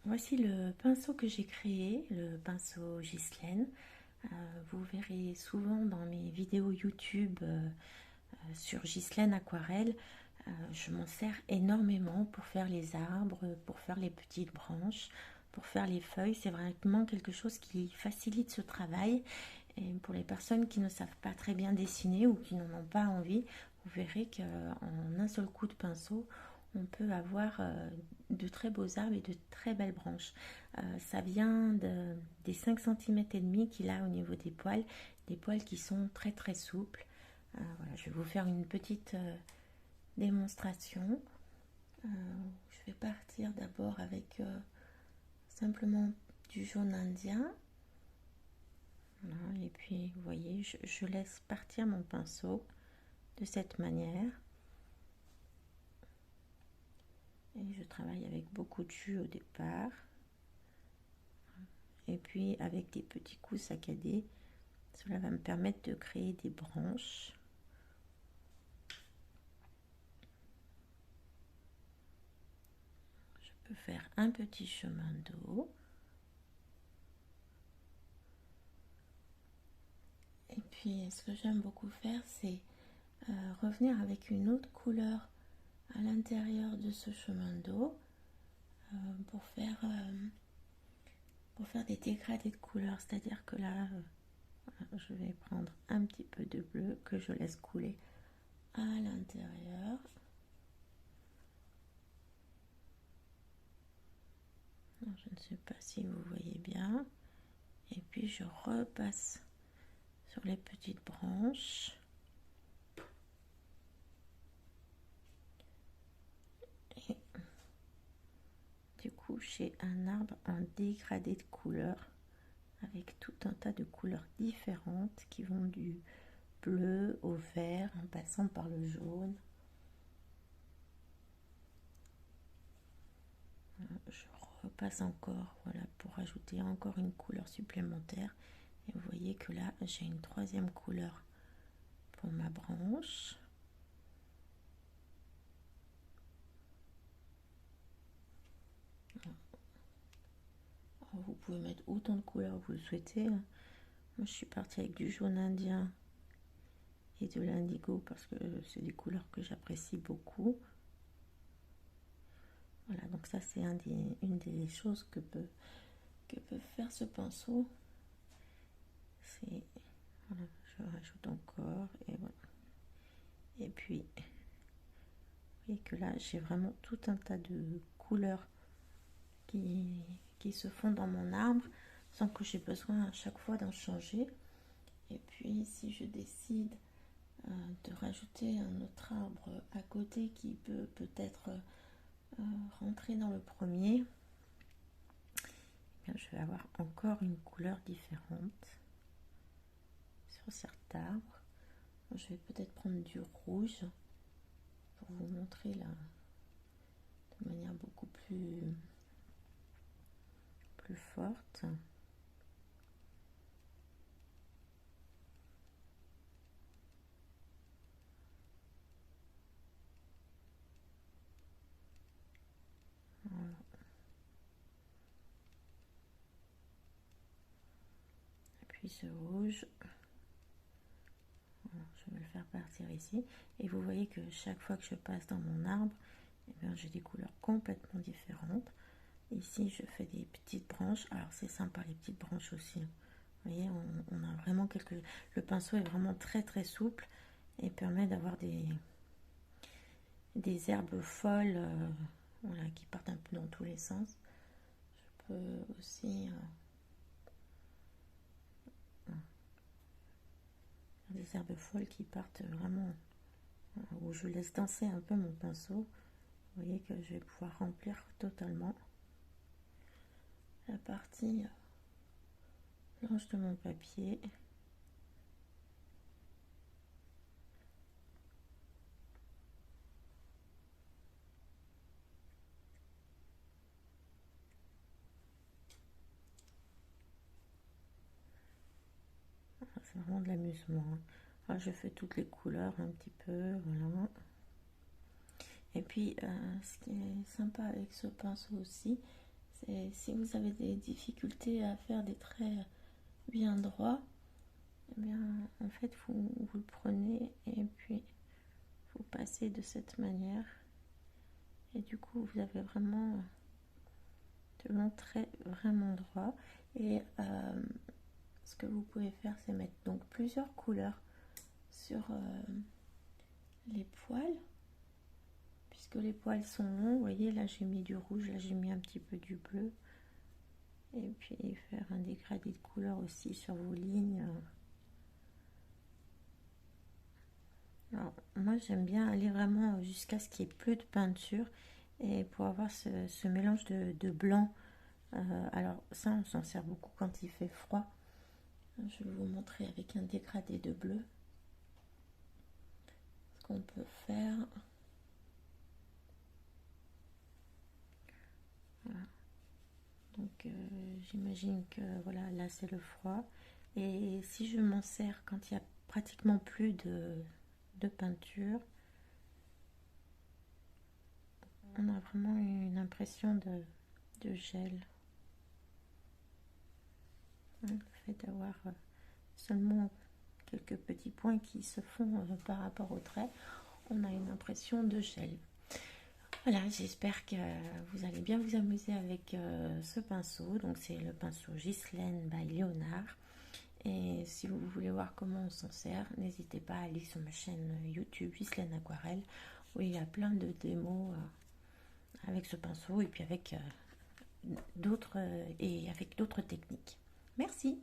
Voici le pinceau que j'ai créé, le pinceau Ghislaine. Vous verrez souvent dans mes vidéos YouTube sur Ghislaine Aquarelle. Je m'en sers énormément pour faire les arbres, pour faire les petites branches, pour faire les feuilles. C'est vraiment quelque chose qui facilite ce travail. Et pour les personnes qui ne savent pas très bien dessiner ou qui n'en ont pas envie, vous verrez qu'en un seul coup de pinceau, on peut avoir de très beaux arbres et de très belles branches. Ça vient des 5 cm et demi qu'il a au niveau des poils qui sont très très souples. Voilà, je vais vous faire une petite démonstration. Je vais partir d'abord avec simplement du jaune indien. Voilà, et puis vous voyez, je laisse partir mon pinceau de cette manière. Et je travaille avec beaucoup de jus au départ. Et puis avec des petits coups saccadés, cela va me permettre de créer des branches. Je peux faire un petit chemin d'eau. Et puis ce que j'aime beaucoup faire, c'est revenir avec une autre couleur à l'intérieur de ce chemin d'eau pour faire des dégradés de couleurs. C'est-à-dire que là, je vais prendre un petit peu de bleu que je laisse couler à l'intérieur. Je ne sais pas si vous voyez bien. Et puis je repasse sur les petites branches. Et du coup, j'ai un arbre en dégradé de couleurs avec tout un tas de couleurs différentes qui vont du bleu au vert en passant par le jaune. Je repasse encore, voilà, pour ajouter encore une couleur supplémentaire. Et vous voyez que là, j'ai une troisième couleur pour ma branche. Alors, vous pouvez mettre autant de couleurs que vous le souhaitez. Moi, je suis partie avec du jaune indien et de l'indigo parce que c'est des couleurs que j'apprécie beaucoup. Voilà, donc ça c'est une des choses que peut faire ce pinceau. C'est, voilà, je rajoute encore et voilà. Et puis, vous voyez que là j'ai vraiment tout un tas de couleurs qui se font dans mon arbre sans que j'ai besoin à chaque fois d'en changer. Et puis si je décide de rajouter un autre arbre à côté qui peut peut-être rentrer dans le premier, je vais avoir encore une couleur différente sur cet arbre. Je vais peut-être prendre du rouge pour vous montrer là de manière beaucoup plus forte. Voilà. Et puis ce rouge, voilà, je vais le faire partir ici. Et vous voyez que chaque fois que je passe dans mon arbre, j'ai des couleurs complètement différentes. Ici, je fais des petites branches. Alors, c'est sympa, les petites branches aussi. Vous voyez, on a vraiment le pinceau est vraiment très très souple et permet d'avoir des herbes folles voilà, qui partent un peu dans tous les sens. Je peux aussi des herbes folles qui partent vraiment où je laisse danser un peu mon pinceau. Vous voyez que je vais pouvoir remplir totalement la partie blanche de mon papier. C'est vraiment de l'amusement. Alors, je fais toutes les couleurs un petit peu, voilà. Et puis, ce qui est sympa avec ce pinceau aussi, Si vous avez des difficultés à faire des traits bien droits, eh bien, en fait, vous le prenez et puis vous passez de cette manière. Et du coup, vous avez vraiment de longs traits vraiment droits. Et ce que vous pouvez faire, c'est mettre donc plusieurs couleurs sur les poils. Puisque les poils sont longs, vous voyez, là j'ai mis du rouge, là j'ai mis un petit peu du bleu. Et puis faire un dégradé de couleur aussi sur vos lignes. Alors, moi j'aime bien aller vraiment jusqu'à ce qu'il n'y ait plus de peinture et pour avoir ce mélange de blanc. Alors ça on s'en sert beaucoup quand il fait froid. Je vais vous montrer avec un dégradé de bleu ce qu'on peut faire. Voilà. Donc j'imagine que voilà, là c'est le froid. Et si je m'en sers quand il n'y a pratiquement plus de peinture, on a vraiment une impression de gel. Le fait d'avoir seulement quelques petits points qui se font par rapport au trait, on a une impression de gel. Voilà, j'espère que vous allez bien vous amuser avec ce pinceau. Donc c'est le pinceau Ghislaine by Léonard. Et si vous voulez voir comment on s'en sert, n'hésitez pas à aller sur ma chaîne YouTube Ghislaine Aquarelle, où il y a plein de démos avec ce pinceau et puis avec d'autres techniques. Merci.